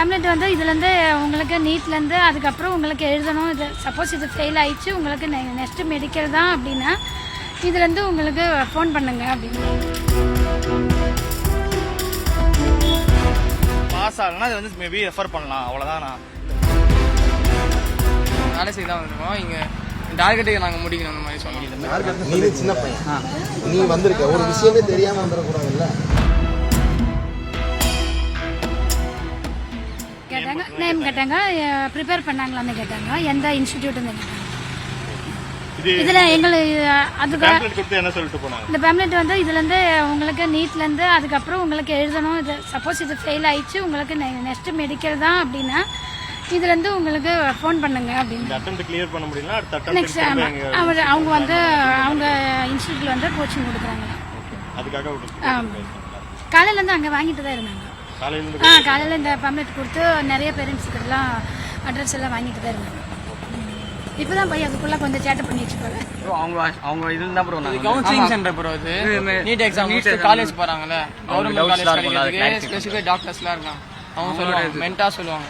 Pamphlet வந்து இதுலேருந்து உங்களுக்கு நீட்லேருந்து அதுக்கப்புறம் உங்களுக்கு எழுதணும். இது சப்போஸ் இது ஃபெயில் ஆயிடுச்சு உங்களுக்கு நெக்ஸ்ட்டு மெடிக்கல் தான் அப்படின்னா இதுலேருந்து உங்களுக்கு ஃபோன் பண்ணுங்க அப்படின்னு. பாஸ் ஆகலன்னா இது வந்து மேபி ரெஃபர் பண்ணலாம், அவ்வளோதான். நான் வேலை செய்ய தான் வந்துருக்கோம். இங்கே டார்கெட்டை நாங்கள் முடிக்கணும் அந்த மாதிரி சொன்னோம். நீ சின்ன பையன், நீ வந்திருக்க ஒரு விஷயமே தெரியாமல் வந்துடக்கூடாதுல்ல. கேட்டாங்க, நேம் கேட்டாங்க, ப்ரிப்பேர் பண்ணாங்களான்னு கேட்டாங்க, எந்த இன்ஸ்டிடியூட்னு கேட்டாங்க. இதில் எங்களுக்கு அதுக்கு என்ன சொல்லிட்டு போனாங்க, இந்த பேம்லெட் வந்து இதுலேருந்து உங்களுக்கு நீட்லேருந்து அதுக்கப்புறம் உங்களுக்கு எழுதணும். இது சப்போஸ் இது ஃபெயில் ஆயிடுச்சு உங்களுக்கு நெக்ஸ்ட்டு மெடிக்கல் தான் அப்படின்னா இதுலேருந்து உங்களுக்கு ஃபோன் பண்ணுங்க அப்படின்னு. அட்டெம்ப்ட் கிளியர் பண்ண முடியல, அடுத்த நெக்ஸ்ட் அவங்க வந்து அவங்க இன்ஸ்டியூட்டில் வந்து கோச்சிங் கொடுக்குறாங்க. அதுக்காக காலையிலேருந்து அங்கே வாங்கிட்டு தான் இருந்தாங்க. காலையில காலையில் இந்த பேம்லெட் கொடுத்து நிறைய பேரண்ட்ஸுக்கெல்லாம் அட்ரஸ் எல்லாம் வாங்கிட்டு தான் இருந்தாங்க. இப்போ தான் போய் அதுக்குள்ளே கொஞ்சம் சேட்டை பண்ணி வச்சுப்பாங்க. அவங்க இதுல தான் ப்ரோ கவுன்சிலிங் சென்டர் ப்ரோ. இது நீட் எக்ஸாம் முடிச்சு காலேஜ் போகிறாங்கல்ல, கவர்மெண்ட் காலேஜ் ஸ்பெசிஃபிக் டாக்டர்ஸ்லாம் இருக்காங்க. அவங்க சொல்லுவாங்க, மென்டா சொல்லுவாங்க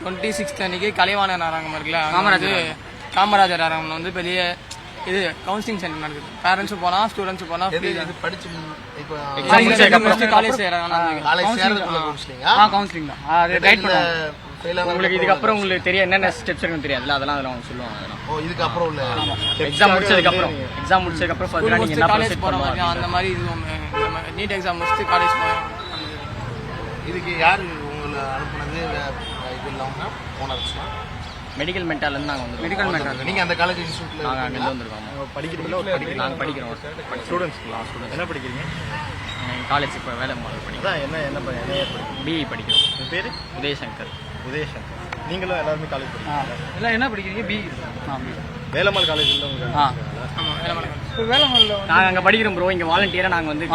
26th அன்னைக்கு கலைவாணன் அரங்கம் இருக்குல்ல, காமராஜர் அரங்கம் வந்து பெரிய இது கவுன்சிலிங் சென்டர் நடக்குது. பேரண்ட்ஸும் போகலாம், ஸ்டூடெண்ட்ஸும் போகலாம். படிச்சு இப்போ காலேஜ் சேராங்க. கவுன்சிலிங் தான் அது கைட் பண்ணுவாங்க. உங்களுக்கு இதுக்கப்புறம் உங்களுக்கு தெரியும் என்னென்ன ஸ்டெப்ஸ் இருக்குன்னு தெரியாதுல்ல, அதெல்லாம் அதில் அவங்க சொல்லுவாங்க. இதுக்கப்புறம் உள்ள எக்ஸாம் முடிச்சதுக்கப்புறம் ஃபர்தரா நீங்க என்ன காலேஜ் போகிற மாதிரி அந்த மாதிரி இது நீட் எக்ஸாம் முடிச்சுட்டு காலேஜ் போகிறோம். இதுக்கு யார் உங்களை அனுப்புனது? இது இல்லாமல் ஓனர்ஸ்னா மெடிக்கல் மென்டாலேருந்து நாங்கள் வந்து மெடிக்கல் மென்டால். நீங்கள் அந்த காலேஜ் இன்ஸ்டியூட்டில் நாங்கள் அங்கேருந்து வந்திருக்கோம். நாங்கள் படிக்கிறோம். ஸ்டூடெண்ட்ஸ் என்ன படிக்கிறீங்க? காலேஜ் இப்போ வேலை படிக்கிறோம். என்ன பிஇ படிக்கிறோம். உங்கள் பேர்? உதயசங்கர். நீங்களும் எல்லாருமே காலேஜ் படிக்கிறீங்க? எல்லாம் என்ன படிக்கிறீங்க? பிஇ. வேலம்மாள் காலேஜில் நாங்கள் அங்கே படிக்கிறோம் ப்ரோ. இங்கே வாலண்டியராக நாங்கள் வந்து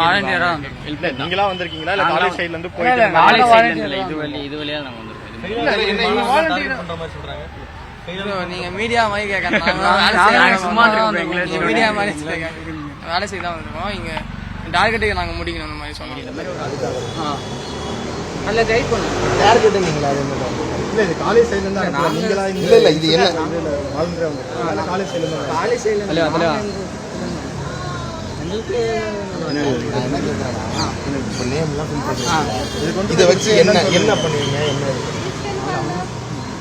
ஹெல்ப். நீங்களா வந்திருக்கீங்களா இல்லை காலேஜ் சைட்லேருந்து போயிட்டு? காலேஜ் சைட்ல இது வழியாக நாங்கள் வந்திருக்கோம். நீங்க மீடியா மாதிரி கேட்கறேன். மீடியா மாதிரி வேலை செய்ய தான் வந்துருக்கோம். இங்க டார்கெட்டை நாங்க முடிக்கணும் அந்த மாதிரி சொன்னோம். நல்ல கைட் பண்ணுங்க. டார்கெட் நீங்களா? இல்லை, இது காலேஜ் சைட்லேருந்து நீங்களா? இல்லை இது என்ன காலேஜ் சைட்லேருந்து காலேஜ் சைட்ல இதை வச்சு என்ன பண்ணுவீங்க? என்ன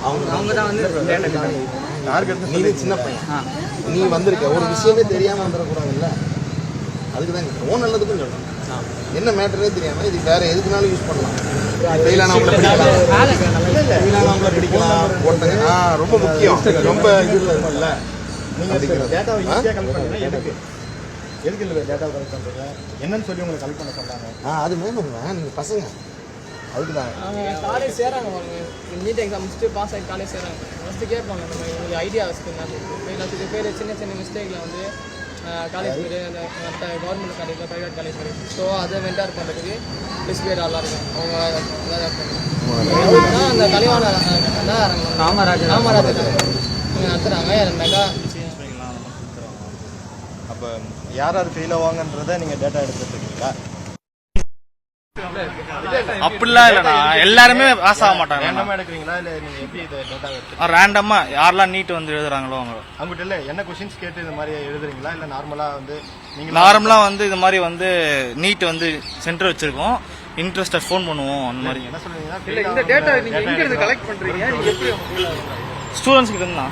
அவங்க தான் வந்து நீ சின்ன பையன், நீ வந்திருக்க ஒரு விஷயமே தெரியாம வந்துடக்கூடாதுல்ல. அதுக்கு தான் ஓன் நல்லதுக்கும் சொல்லணும். என்ன மேட்டரே தெரியாம இது வேற எதுக்குனாலும் யூஸ் பண்ணலாம். ரொம்ப முக்கியம். ரொம்ப இது இல்ல. எதுக்கு இல்லை டேட்டா கலெக்ட் பண்ணுறீங்க? என்னன்னு சொல்லி உங்களுக்கு கலெக்ட் பண்ண சொல்கிறாங்க. அது மேம் நீங்கள் பசங்க அதுக்கு தான் காலேஜ் சேராங்க. நீட் எக்ஸாம் முடிச்சுட்டு பாஸ் ஆகி காலேஜ் சேராங்க. ஃபஸ்ட்டு கேட்பாங்க இந்த மாதிரி உங்களுக்கு ஐடியா வச்சுருந்தா பேர் சின்ன சின்ன மிஸ்டேக்கில் வந்து காலேஜ் பேர் அந்த மற்ற கவர்மெண்ட் காலேஜில் ப்ரைவேட் காலேஜ் பேர். ஸோ அதை மென்டார் பண்ணுறதுக்கு ப்ளஸ் பேர் நல்லா இருக்கும். அவங்க அந்த கலைவாண காமராஜர் நடத்துகிறாங்க. மெகா அப்போ யார் ஃபெயில் ஆவாங்கன்றதை நீங்கள் டேட்டா எடுத்துருக்கீங்களா? அப்படிலாம் இல்லைண்ணா, எல்லாருமே பாஸ் ஆக மாட்டாங்க. ரேண்டமாக எடுக்கிறீங்களா இல்லை நீங்கள் எப்படி இதை டேட்டா எடுத்து ரேண்டமாக யாரெல்லாம் நீட் வந்து எழுதுறாங்களோ அவங்ககிட்ட இல்லை என்ன கொஸ்டின்ஸ் கேட்டு இந்த மாதிரி எழுதுறீங்களா? இல்லை நார்மலாக வந்து நீங்கள் நார்மலாக வந்து இது மாதிரி வந்து நீட் வந்து சென்டர் வச்சிருக்கோம், இன்ட்ரெஸ்டட் ஃபோன் பண்ணுவோம் அந்த மாதிரி. என்ன சொல்றீங்கன்னா இந்த டேட்டா நீங்கள் எங்கே இருந்து கலெக்ட் பண்ணுறீங்க? ஸ்டூடெண்ட்ஸ் கிட்ட இருந்தா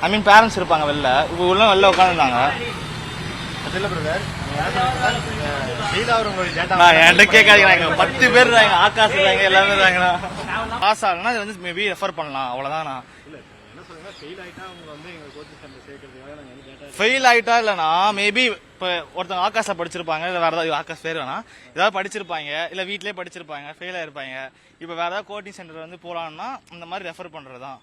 ஐ மீன் பேரண்ட்ஸ் இருப்பாங்க வெளில, இப்போ உள்ள வெளில உட்காந்துருந்தாங்க. இல்லை பிரதர், என்கிட்ட கேட்காதீங்க. 10 பேர் இருக்காங்க, ஆகாஷ் இருக்காங்க, எல்லாமே இருக்காங்கண்ணா. பாஸ் ஆகலன்னா இது வந்து மேபி ரெஃபர் பண்ணலாம், அவ்வளோதான். ஃபெயில் ஆகிட்டா இல்லைண்ணா, மேபி இப்போ ஒருத்தவங்க ஆகாஷில் படிச்சிருப்பாங்க, இல்லை வேறு ஏதாவது ஆகாஷ் பேர் வேணா ஏதாவது படிச்சிருப்பாங்க, இல்லை வீட்டிலே படிச்சிருப்பாங்க, ஃபெயில் ஆகிருப்பாங்க. இப்போ வேறு ஏதாவது கோச்சிங் சென்டர் வந்து போகலான்னா அந்த மாதிரி ரெஃபர் பண்ணுறது தான்.